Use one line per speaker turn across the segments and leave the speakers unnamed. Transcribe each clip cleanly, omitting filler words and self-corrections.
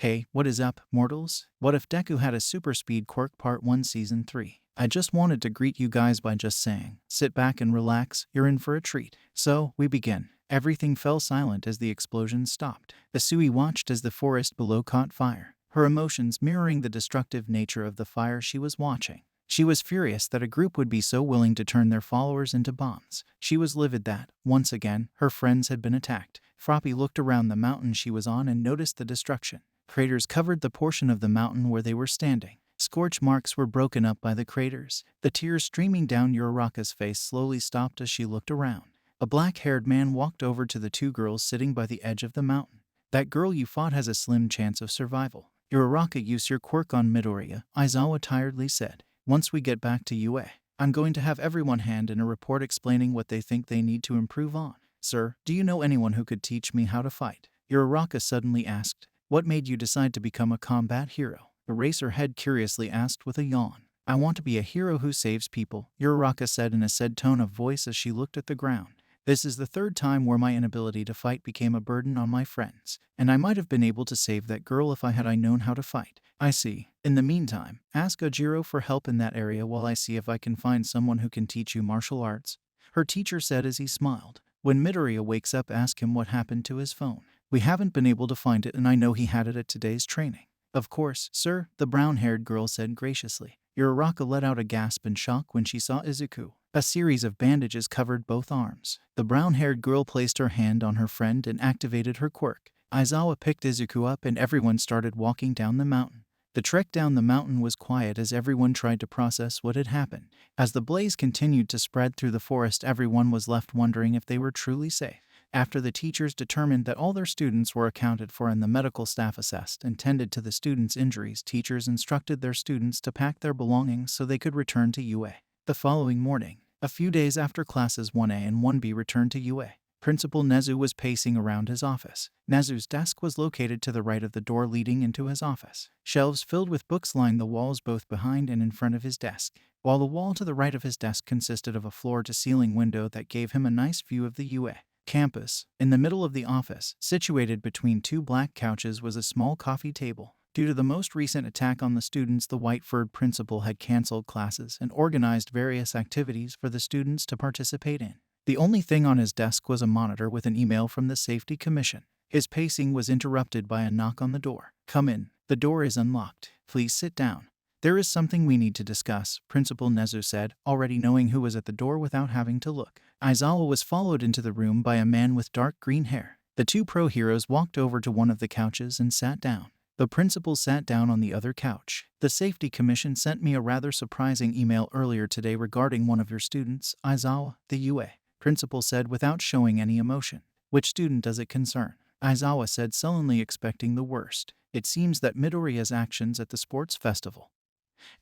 Hey, what is up, mortals? What if Deku had a super speed quirk part 1 season 3? I just wanted to greet you guys by just saying, sit back and relax, you're in for a treat. So, we begin. Everything fell silent as the explosion stopped. Asui watched as the forest below caught fire, her emotions mirroring the destructive nature of the fire she was watching. She was furious that a group would be so willing to turn their followers into bombs. She was livid that, once again, her friends had been attacked. Froppy looked around the mountain she was on and noticed the destruction. Craters covered the portion of the mountain where they were standing. Scorch marks were broken up by the craters. The tears streaming down Uraraka's face slowly stopped as she looked around. A black-haired man walked over to the two girls sitting by the edge of the mountain. That girl you fought has a slim chance of survival. Uraraka, use your quirk on Midoriya, Aizawa tiredly said. Once we get back to UA, I'm going to have everyone hand in a report explaining what they think they need to improve on. Sir, do you know anyone who could teach me how to fight? Uraraka suddenly asked. What made you decide to become a combat hero? Eraserhead curiously asked with a yawn. I want to be a hero who saves people, Uraraka said in a sad tone of voice as she looked at the ground. This is the third time where my inability to fight became a burden on my friends, and I might have been able to save that girl if I had known how to fight. I see. In the meantime, ask Ojiro for help in that area while I see if I can find someone who can teach you martial arts, her teacher said as he smiled. When Midoriya wakes up, ask him what happened to his phone. We haven't been able to find it and I know he had it at today's training. Of course, sir, the brown-haired girl said graciously. Uraraka let out a gasp in shock when she saw Izuku. A series of bandages covered both arms. The brown-haired girl placed her hand on her friend and activated her quirk. Aizawa picked Izuku up and everyone started walking down the mountain. The trek down the mountain was quiet as everyone tried to process what had happened. As the blaze continued to spread through the forest, everyone was left wondering if they were truly safe. After the teachers determined that all their students were accounted for and the medical staff assessed and tended to the students' injuries, teachers instructed their students to pack their belongings so they could return to UA. The following morning, a few days after classes 1A and 1B returned to UA, Principal Nezu was pacing around his office. Nezu's desk was located to the right of the door leading into his office. Shelves filled with books lined the walls both behind and in front of his desk, while the wall to the right of his desk consisted of a floor-to-ceiling window that gave him a nice view of the UA campus. In the middle of the office, situated between two black couches, was a small coffee table. Due to the most recent attack on the students, the white-furred principal had canceled classes and organized various activities for the students to participate in. The only thing on his desk was a monitor with an email from the Safety Commission. His pacing was interrupted by a knock on the door. Come in. The door is unlocked. Please sit down. There is something we need to discuss, Principal Nezu said, already knowing who was at the door without having to look. Aizawa was followed into the room by a man with dark green hair. The two pro-heroes walked over to one of the couches and sat down. The principal sat down on the other couch. The Safety Commission sent me a rather surprising email earlier today regarding one of your students, Aizawa, the UA. Principal said without showing any emotion. Which student does it concern? Aizawa said sullenly, expecting the worst. It seems that Midoriya's actions at the sports festival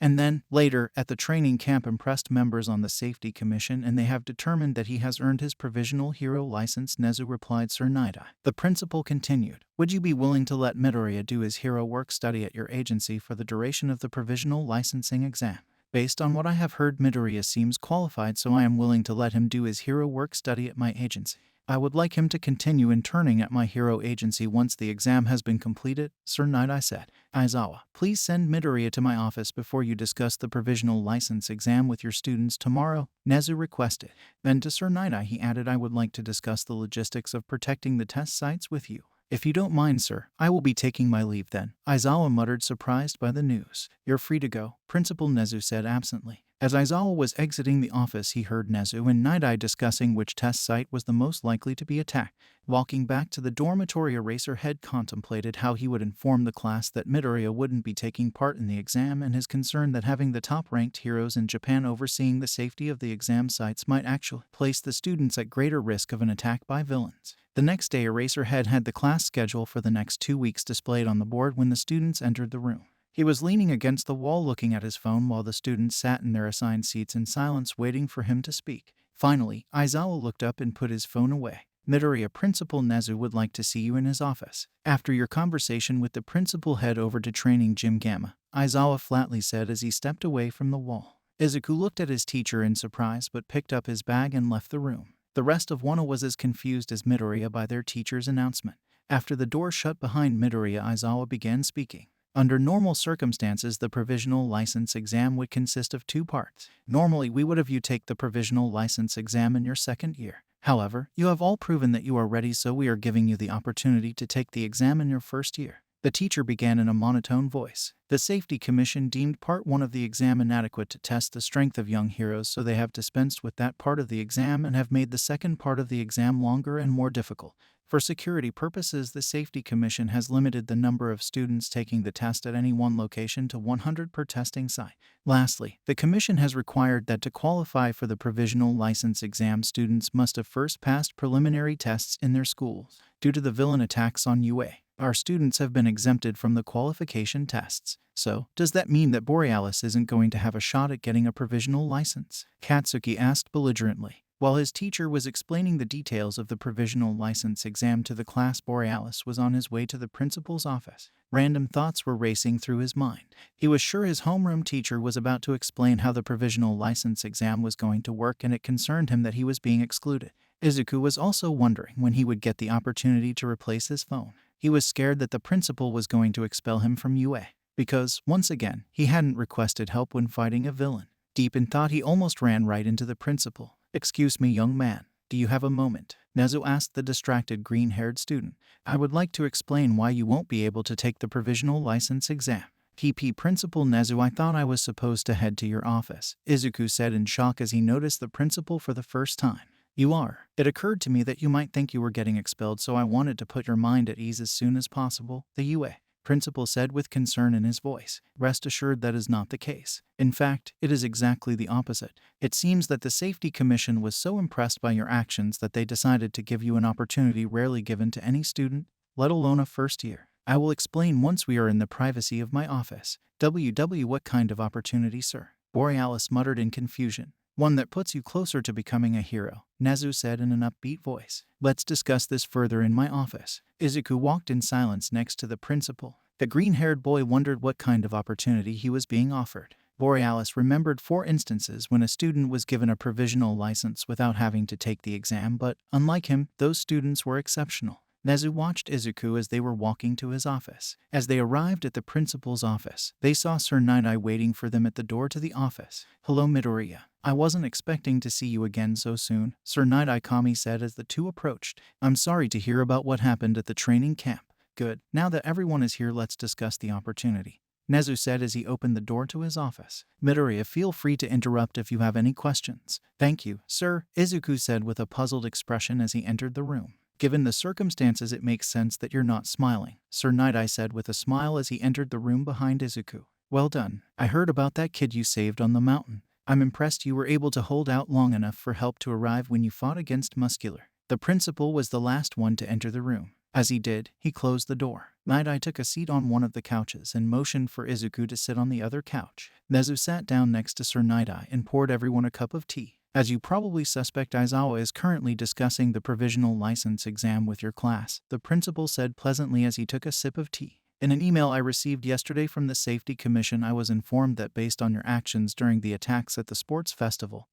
and then, later, at the training camp impressed members on the Safety Commission and they have determined that he has earned his provisional hero license, Nezu replied. Sir Nida. The principal continued. Would you be willing to let Midoriya do his hero work study at your agency for the duration of the provisional licensing exam? Based on what I have heard, Midoriya seems qualified, so I am willing to let him do his hero work study at my agency. I would like him to continue interning at my hero agency once the exam has been completed, Sir Nidai said. Aizawa, please send Midoriya to my office before you discuss the provisional license exam with your students tomorrow, Nezu requested. Then to Sir Nidai he added, I would like to discuss the logistics of protecting the test sites with you. If you don't mind, sir, I will be taking my leave then, Aizawa muttered, surprised by the news. You're free to go, Principal Nezu said absently. As Aizawa was exiting the office, he heard Nezu and Nidai discussing which test site was the most likely to be attacked. Walking back to the dormitory, Eraserhead contemplated how he would inform the class that Midoriya wouldn't be taking part in the exam, and his concern that having the top-ranked heroes in Japan overseeing the safety of the exam sites might actually place the students at greater risk of an attack by villains. The next day, Eraserhead had the class schedule for the next 2 weeks displayed on the board when the students entered the room. He was leaning against the wall looking at his phone while the students sat in their assigned seats in silence waiting for him to speak. Finally, Aizawa looked up and put his phone away. Midoriya, Principal Nezu would like to see you in his office. After your conversation with the principal, head over to Training Gym Gamma, Aizawa flatly said as he stepped away from the wall. Izuku looked at his teacher in surprise but picked up his bag and left the room. The rest of Wano was as confused as Midoriya by their teacher's announcement. After the door shut behind Midoriya, Aizawa began speaking. Under normal circumstances, the provisional license exam would consist of 2 parts. Normally, we would have you take the provisional license exam in your second year. However, you have all proven that you are ready, so we are giving you the opportunity to take the exam in your first year. The teacher began in a monotone voice. The Safety Commission deemed Part 1 of the exam inadequate to test the strength of young heroes, so they have dispensed with that part of the exam and have made the second part of the exam longer and more difficult. For security purposes, the Safety Commission has limited the number of students taking the test at any one location to 100 per testing site. Lastly, the Commission has required that to qualify for the provisional license exam, students must have first passed preliminary tests in their schools. Due to the villain attacks on UA, our students have been exempted from the qualification tests. So, does that mean that Borealis isn't going to have a shot at getting a provisional license? Katsuki asked belligerently. While his teacher was explaining the details of the provisional license exam to the class, Borealis was on his way to the principal's office. Random thoughts were racing through his mind. He was sure his homeroom teacher was about to explain how the provisional license exam was going to work, and it concerned him that he was being excluded. Izuku was also wondering when he would get the opportunity to replace his phone. He was scared that the principal was going to expel him from UA, because, once again, he hadn't requested help when fighting a villain. Deep in thought, he almost ran right into the principal. "Excuse me, young man. Do you have a moment?" Nezu asked the distracted green-haired student. "I would like to explain why you won't be able to take the provisional license exam." "PP Principal Nezu, I thought I was supposed to head to your office," Izuku said in shock as he noticed the principal for the first time. "You are. It occurred to me that you might think you were getting expelled, so I wanted to put your mind at ease as soon as possible," the UA principal said with concern in his voice. "Rest assured that is not the case. In fact, it is exactly the opposite. It seems that the Safety Commission was so impressed by your actions that they decided to give you an opportunity rarely given to any student, let alone a first year. I will explain once we are in the privacy of my office." What kind of opportunity, sir?" Borealis muttered in confusion. "One that puts you closer to becoming a hero," Nezu said in an upbeat voice. "Let's discuss this further in my office." Izuku walked in silence next to the principal. The green-haired boy wondered what kind of opportunity he was being offered. Borealis remembered 4 instances when a student was given a provisional license without having to take the exam, but, unlike him, those students were exceptional. Nezu watched Izuku as they were walking to his office. As they arrived at the principal's office, they saw Sir Night-Eye waiting for them at the door to the office. "Hello, Midoriya. I wasn't expecting to see you again so soon," Sir Night-Eye Kami said as the two approached. "I'm sorry to hear about what happened at the training camp." "Good. Now that everyone is here, let's discuss the opportunity," Nezu said as he opened the door to his office. "Midoriya, feel free to interrupt if you have any questions." "Thank you, sir," Izuku said with a puzzled expression as he entered the room. "Given the circumstances, it makes sense that you're not smiling," Sir Night-Eye said with a smile as he entered the room behind Izuku. "Well done. I heard about that kid you saved on the mountain. I'm impressed you were able to hold out long enough for help to arrive when you fought against Muscular." The principal was the last one to enter the room. As he did, he closed the door. Night-Eye took a seat on one of the couches and motioned for Izuku to sit on the other couch. Nezu sat down next to Sir Night-Eye and poured everyone a cup of tea. "As you probably suspect, Aizawa is currently discussing the provisional license exam with your class," the principal said pleasantly as he took a sip of tea. "In an email I received yesterday from the Safety Commission, I was informed that based on your actions during the attacks at the sports festival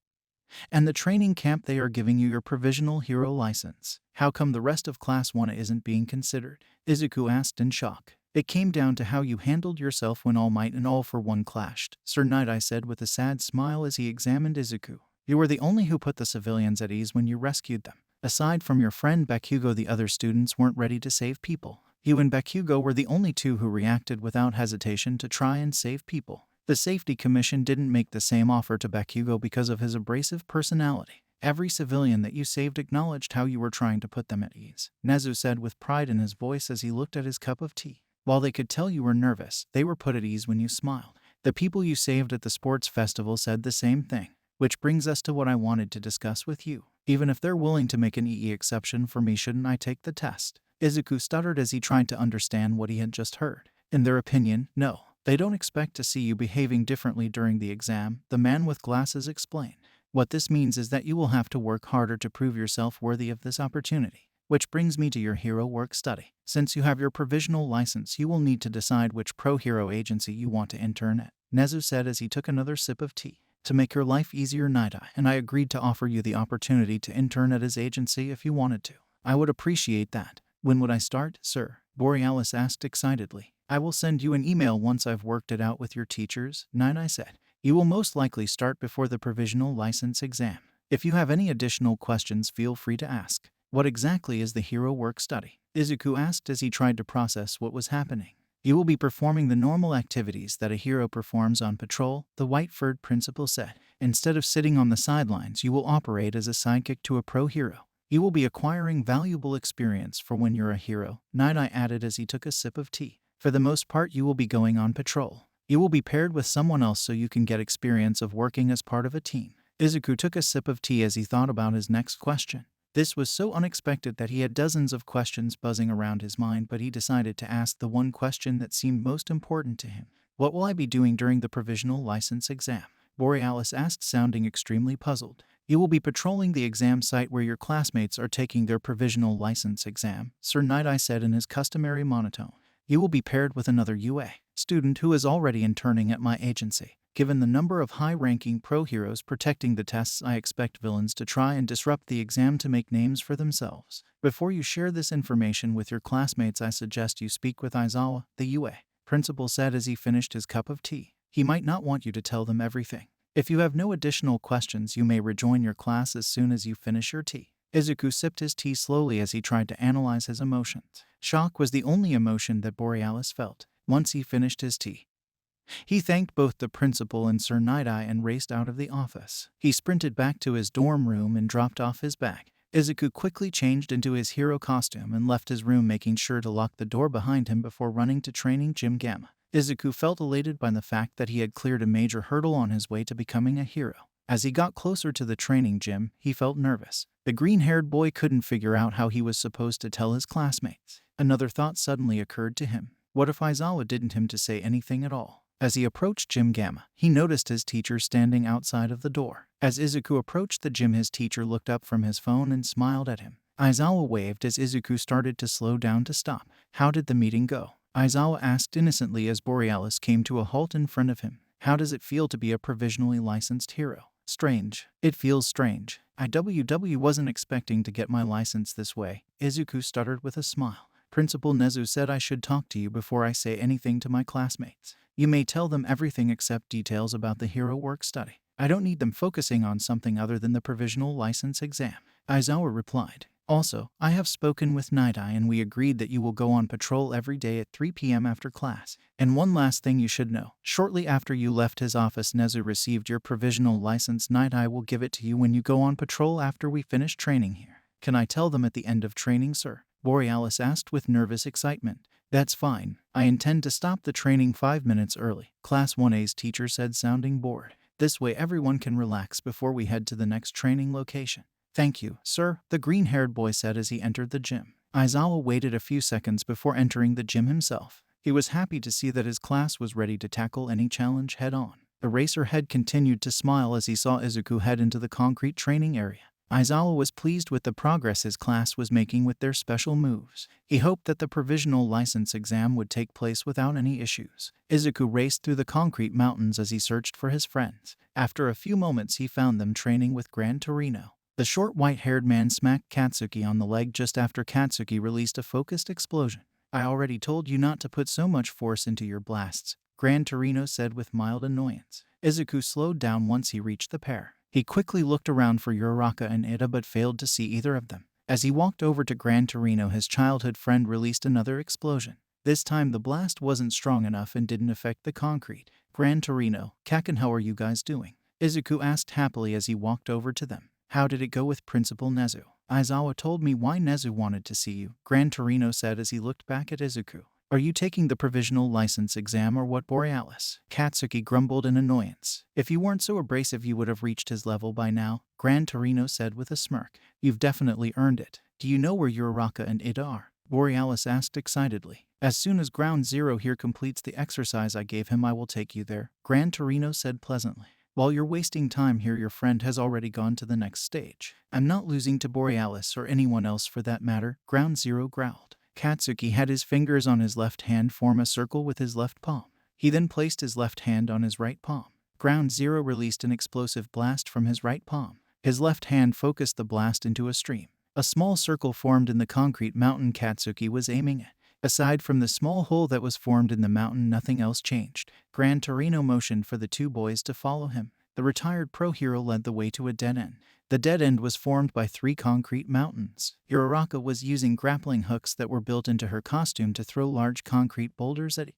and the training camp, they are giving you your provisional hero license. How come the rest of Class 1 isn't being considered?" Izuku asked in shock. "It came down to how you handled yourself when All Might and All for One clashed," Sir Night-Eye said with a sad smile as he examined Izuku. "You were the only who put the civilians at ease when you rescued them. Aside from your friend Bakugo, the other students weren't ready to save people. You and Bakugo were the only two who reacted without hesitation to try and save people. The Safety Commission didn't make the same offer to Bakugo because of his abrasive personality. Every civilian that you saved acknowledged how you were trying to put them at ease," Nezu said with pride in his voice as he looked at his cup of tea. "While they could tell you were nervous, they were put at ease when you smiled. The people you saved at the sports festival said the same thing. Which brings us to what I wanted to discuss with you. Even if they're willing to make an EE exception for me, shouldn't I take the test?" Izuku stuttered as he tried to understand what he had just heard. "In their opinion, no. They don't expect to see you behaving differently during the exam," the man with glasses explained. "What this means is that you will have to work harder to prove yourself worthy of this opportunity. Which brings me to your hero work study. Since you have your provisional license, you will need to decide which pro-hero agency you want to intern at," Nezu said as he took another sip of tea. "To make your life easier, Night-Eye and I agreed to offer you the opportunity to intern at his agency if you wanted to. I would appreciate that." When would I start, sir? Borealis asked excitedly. I will send you an email once I've worked it out with your teachers, Nine-Eye said. You will most likely start before the provisional license exam. If you have any additional questions, feel free to ask. What exactly is the hero work study? Izuku asked as he tried to process what was happening. You will be performing the normal activities that a hero performs on patrol, the white-furred principal said. Instead of sitting on the sidelines, you will operate as a sidekick to a pro hero. You will be acquiring valuable experience for when you're a hero, Night-Eye added as he took a sip of tea. For the most part, you will be going on patrol. You will be paired with someone else so you can get experience of working as part of a team. Izuku took a sip of tea as he thought about his next question. This was so unexpected that he had dozens of questions buzzing around his mind, but he decided to ask the one question that seemed most important to him. What will I be doing during the provisional license exam? Borealis asked, sounding extremely puzzled. You will be patrolling the exam site where your classmates are taking their provisional license exam, Sir Night-Eye said in his customary monotone. You will be paired with another UA student who is already interning at my agency. Given the number of high-ranking pro heroes protecting the tests, I expect villains to try and disrupt the exam to make names for themselves. Before you share this information with your classmates, I suggest you speak with Aizawa, the UA principal said as he finished his cup of tea. He might not want you to tell them everything. If you have no additional questions, you may rejoin your class as soon as you finish your tea. Izuku sipped his tea slowly as he tried to analyze his emotions. Shock was the only emotion that Borealis felt. Once he finished his tea, he thanked both the principal and Sir Night-Eye and raced out of the office. He sprinted back to his dorm room and dropped off his bag. Izuku quickly changed into his hero costume and left his room, making sure to lock the door behind him before running to training gym Gamma. Izuku felt elated by the fact that he had cleared a major hurdle on his way to becoming a hero. As he got closer to the training gym, he felt nervous. The green-haired boy couldn't figure out how he was supposed to tell his classmates. Another thought suddenly occurred to him. What if Aizawa didn't him to say anything at all? As he approached Gym Gamma, he noticed his teacher standing outside of the door. As Izuku approached the gym, his teacher looked up from his phone and smiled at him. Aizawa waved as Izuku started to slow down to stop. How did the meeting go? Aizawa asked innocently as Borealis came to a halt in front of him. How does it feel to be a provisionally licensed hero? Strange. It feels strange. I wasn't expecting to get my license this way, Izuku stuttered with a smile. Principal Nezu said I should talk to you before I say anything to my classmates. You may tell them everything except details about the hero work study. I don't need them focusing on something other than the provisional license exam, Aizawa replied. Also, I have spoken with Night-Eye and we agreed that you will go on patrol every day at 3 p.m. after class. And one last thing you should know. Shortly after you left his office, Nezu received your provisional license. Night-Eye will give it to you when you go on patrol after we finish training here. Can I tell them at the end of training, sir? Borealis asked with nervous excitement. That's fine. I intend to stop the training 5 minutes early, Class 1A's teacher said, sounding bored. This way everyone can relax before we head to the next training location. Thank you, sir, the green-haired boy said as he entered the gym. Aizawa waited a few seconds before entering the gym himself. He was happy to see that his class was ready to tackle any challenge head-on. The racer head continued to smile as he saw Izuku head into the concrete training area. Aizawa was pleased with the progress his class was making with their special moves. He hoped that the provisional license exam would take place without any issues. Izuku raced through the concrete mountains as he searched for his friends. After a few moments, he found them training with Gran Torino. The short white-haired man smacked Katsuki on the leg just after Katsuki released a focused explosion. I already told you not to put so much force into your blasts, Gran Torino said with mild annoyance. Izuku slowed down once he reached the pair. He quickly looked around for Uraraka and Ida but failed to see either of them. As he walked over to Gran Torino, his childhood friend released another explosion. This time the blast wasn't strong enough and didn't affect the concrete. Gran Torino, Kaken, how are you guys doing? Izuku asked happily as he walked over to them. How did it go with Principal Nezu? Aizawa told me why Nezu wanted to see you, Gran Torino said as he looked back at Izuku. Are you taking the provisional license exam or what, Borealis? Katsuki grumbled in annoyance. If you weren't so abrasive you would have reached his level by now, Gran Torino said with a smirk. You've definitely earned it. Do you know where Uraraka and Ida are? Borealis asked excitedly. As soon as Ground Zero here completes the exercise I gave him, I will take you there, Gran Torino said pleasantly. While you're wasting time here, your friend has already gone to the next stage. I'm not losing to Borealis or anyone else for that matter, Ground Zero growled. Katsuki had his fingers on his left hand form a circle with his left palm. He then placed his left hand on his right palm. Ground Zero released an explosive blast from his right palm. His left hand focused the blast into a stream A small circle formed in the concrete mountain Katsuki was aiming at. Aside from the small hole that was formed in the mountain, nothing else changed. Gran Torino motioned for the two boys to follow him. The retired pro hero led the way to a dead end. The dead end was formed by 3 concrete mountains. Uraraka was using grappling hooks that were built into her costume to throw large concrete boulders at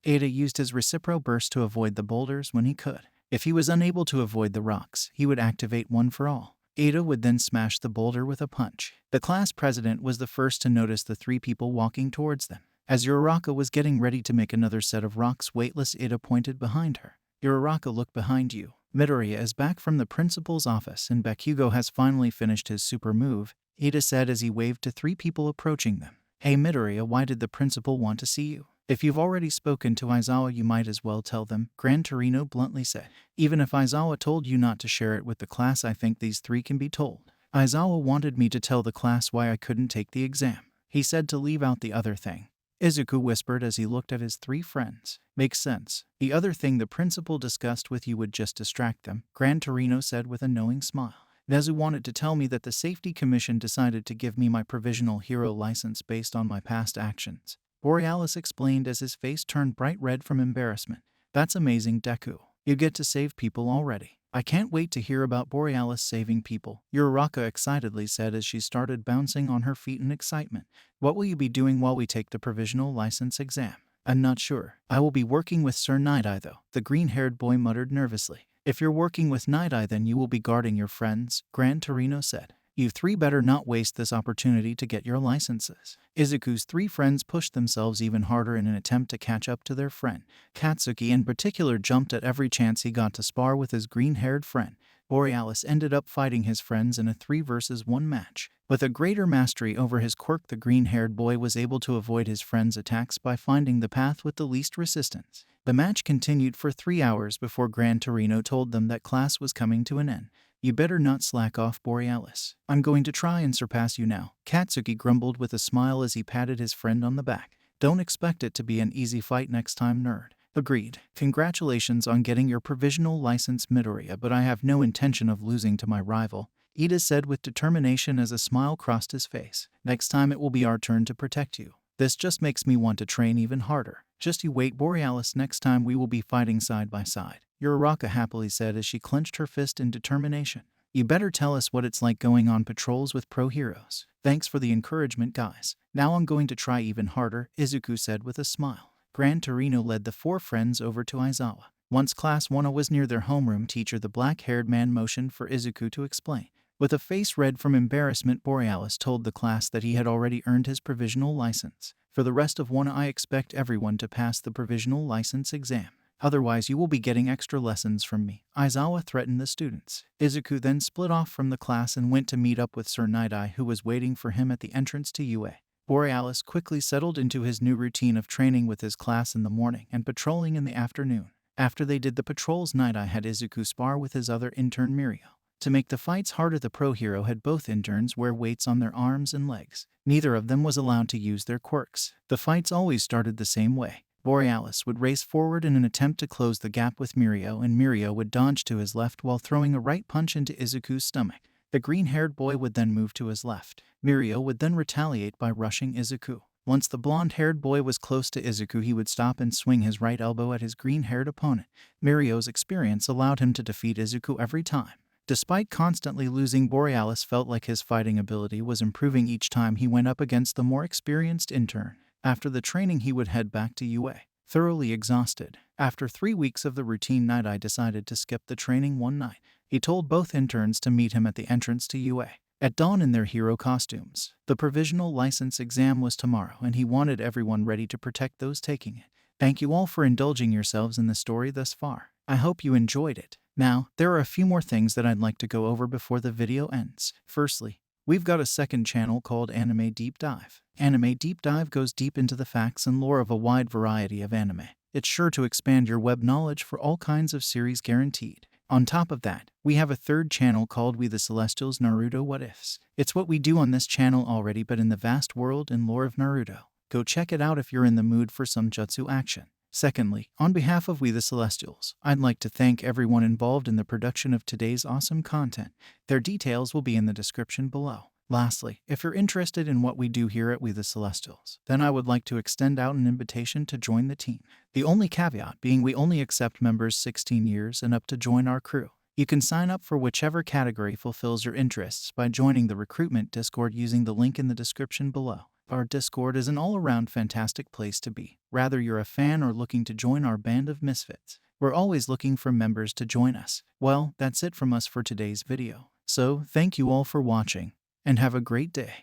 Ada used his Recipro burst to avoid the boulders when he could. If he was unable to avoid the rocks, he would activate One for All. Ada would then smash the boulder with a punch. The class president was the first to notice the 3 people walking towards them. As Uraraka was getting ready to make another set of rocks weightless, Ada pointed behind her. Uraraka, look behind you. Midoriya is back from the principal's office and Bakugo has finally finished his super move, Ada said as he waved to 3 people approaching them. Hey Midoriya, why did the principal want to see you? If you've already spoken to Aizawa, you might as well tell them, Gran Torino bluntly said. Even if Aizawa told you not to share it with the class, I think these 3 can be told. Aizawa wanted me to tell the class why I couldn't take the exam. He said to leave out the other thing. Izuku whispered as he looked at his 3 friends. Makes sense. The other thing the principal discussed with you would just distract them, Gran Torino said with a knowing smile. Nezu wanted to tell me that the Safety Commission decided to give me my provisional hero license based on my past actions. Borealis explained as his face turned bright red from embarrassment. That's amazing, Deku. You get to save people already. I can't wait to hear about Borealis saving people, Uraraka excitedly said as she started bouncing on her feet in excitement. What will you be doing while we take the provisional license exam? I'm not sure. I will be working with Sir Night-Eye though, the green-haired boy muttered nervously. If you're working with Night-Eye, then you will be guarding your friends, Gran Torino said. You 3 better not waste this opportunity to get your licenses. Izuku's 3 friends pushed themselves even harder in an attempt to catch up to their friend. Katsuki in particular jumped at every chance he got to spar with his green-haired friend. Borealis ended up fighting his friends in a 3 versus 1 match. With a greater mastery over his quirk, the green-haired boy was able to avoid his friends' attacks by finding the path with the least resistance. The match continued for 3 hours before Gran Torino told them that class was coming to an end. You better not slack off, Borealis. I'm going to try and surpass you now, Katsuki grumbled with a smile as he patted his friend on the back. Don't expect it to be an easy fight next time, nerd. Agreed. Congratulations on getting your provisional license, Midoriya, but I have no intention of losing to my rival, Ida said with determination as a smile crossed his face. Next time it will be our turn to protect you. This just makes me want to train even harder. Just you wait, Borealis, next time we will be fighting side by side, Uraraka happily said as she clenched her fist in determination. You better tell us what it's like going on patrols with pro heroes. Thanks for the encouragement, guys. Now I'm going to try even harder, Izuku said with a smile. Gran Torino led the 4 friends over to Aizawa. Once Class 1 was near their homeroom teacher, the black-haired man motioned for Izuku to explain. With a face red from embarrassment, Borealis told the class that he had already earned his provisional license. For the rest of 1, I expect everyone to pass the provisional license exam. Otherwise, you will be getting extra lessons from me, Aizawa threatened the students. Izuku then split off from the class and went to meet up with Sir Night-Eye, who was waiting for him at the entrance to UA. Borealis quickly settled into his new routine of training with his class in the morning and patrolling in the afternoon. After they did the patrols, Night-Eye had Izuku spar with his other intern Mirio. To make the fights harder, the pro hero had both interns wear weights on their arms and legs. Neither of them was allowed to use their quirks. The fights always started the same way. Borealis would race forward in an attempt to close the gap with Mirio, and Mirio would dodge to his left while throwing a right punch into Izuku's stomach. The green-haired boy would then move to his left. Mirio would then retaliate by rushing Izuku. Once the blonde-haired boy was close to Izuku, he would stop and swing his right elbow at his green-haired opponent. Mirio's experience allowed him to defeat Izuku every time. Despite constantly losing, Borealis felt like his fighting ability was improving each time he went up against the more experienced intern. After the training, he would head back to UA, thoroughly exhausted. After 3 weeks of the routine, Night-Eye decided to skip the training one night. He told both interns to meet him at the entrance to UA at dawn in their hero costumes. The provisional license exam was tomorrow, and he wanted everyone ready to protect those taking it. Thank you all for indulging yourselves in the story thus far. I hope you enjoyed it. Now, there are a few more things that I'd like to go over before the video ends. Firstly, we've got a second channel called Anime Deep Dive. Anime Deep Dive goes deep into the facts and lore of a wide variety of anime. It's sure to expand your web knowledge for all kinds of series, guaranteed. On top of that, we have a third channel called We The Celestials Naruto What Ifs. It's what we do on this channel already, but in the vast world and lore of Naruto. Go check it out if you're in the mood for some jutsu action. Secondly, on behalf of We The Celestials, I'd like to thank everyone involved in the production of today's awesome content. Their details will be in the description below. Lastly, if you're interested in what we do here at We the Celestials, then I would like to extend out an invitation to join the team. The only caveat being we only accept members 16 years and up to join our crew. You can sign up for whichever category fulfills your interests by joining the recruitment Discord using the link in the description below. Our Discord is an all-around fantastic place to be. Whether you're a fan or looking to join our band of misfits, we're always looking for members to join us. Well, that's it from us for today's video. So, thank you all for watching, and have a great day.